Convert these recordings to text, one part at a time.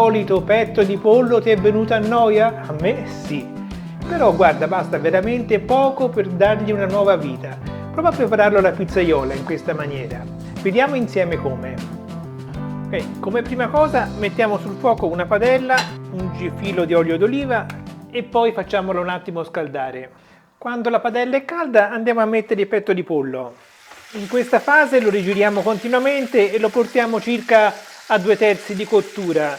solito petto di pollo ti è venuto a noia? A me sì. Però guarda, basta veramente poco per dargli una nuova vita. Prova a prepararlo alla pizzaiola in questa maniera. Vediamo insieme come. Ok, come prima cosa mettiamo sul fuoco una padella, un filo di olio d'oliva e poi facciamolo un attimo scaldare. Quando la padella è calda andiamo a mettere il petto di pollo. In questa fase lo rigiriamo continuamente e lo portiamo circa a 2/3 di cottura.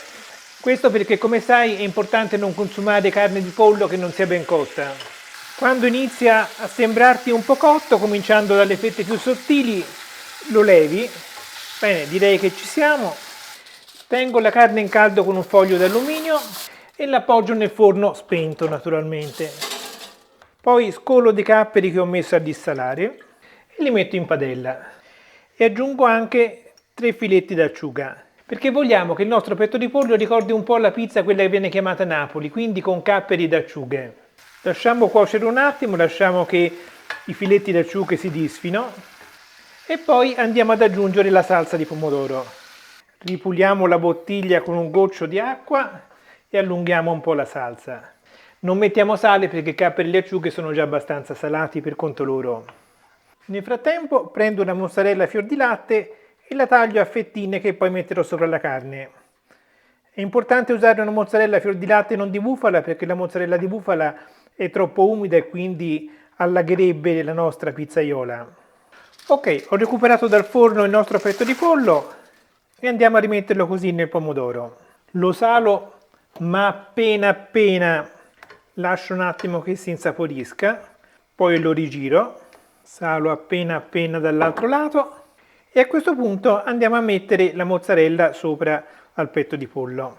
Questo perché, come sai, è importante non consumare carne di pollo che non sia ben cotta. Quando inizia a sembrarti un po' cotto, cominciando dalle fette più sottili, lo levi. Bene, direi che ci siamo. Tengo la carne in caldo con un foglio d'alluminio e l'appoggio nel forno spento, naturalmente. Poi scolo dei capperi che ho messo a dissalare e li metto in padella. E aggiungo anche 3 filetti d'acciuga, perché vogliamo che il nostro petto di pollo ricordi un po' la pizza, quella che viene chiamata Napoli, quindi con capperi ed acciughe. Lasciamo cuocere un attimo, lasciamo che i filetti d'acciughe si disfino e poi andiamo ad aggiungere la salsa di pomodoro. Ripuliamo la bottiglia con un goccio di acqua e allunghiamo un po' la salsa. Non mettiamo sale perché i capperi e le acciughe sono già abbastanza salati per conto loro. Nel frattempo prendo una mozzarella a fior di latte e la taglio a fettine che poi metterò sopra la carne. È importante usare una mozzarella a fior di latte, non di bufala, perché la mozzarella di bufala è troppo umida e quindi allagherebbe la nostra pizzaiola. Ok, ho recuperato dal forno il nostro petto di pollo e andiamo a rimetterlo così nel pomodoro. Lo salo, ma appena lascio un attimo che si insaporisca, poi lo rigiro, salo appena dall'altro lato e a questo punto andiamo a mettere la mozzarella sopra al petto di pollo.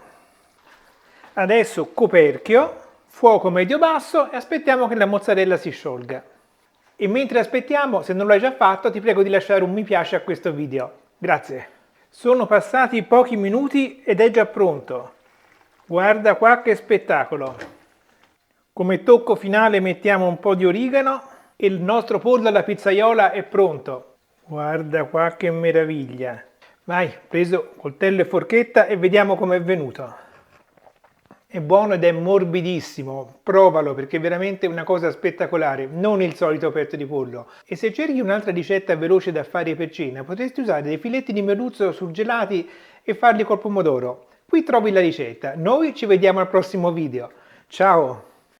Adesso coperchio, fuoco medio-basso e aspettiamo che la mozzarella si sciolga. E mentre aspettiamo, se non l'hai già fatto, ti prego di lasciare un mi piace a questo video. Grazie. Sono passati pochi minuti ed è già pronto. Guarda qua che spettacolo. Come tocco finale mettiamo un po' di origano e il nostro pollo alla pizzaiola è pronto. Guarda qua che meraviglia. Vai, preso coltello e forchetta e vediamo com'è venuto. È buono ed è morbidissimo, provalo perché è veramente una cosa spettacolare, non il solito petto di pollo. E se cerchi un'altra ricetta veloce da fare per cena, potresti usare dei filetti di merluzzo surgelati e farli col pomodoro. Qui trovi la ricetta. Noi ci vediamo al prossimo video. Ciao!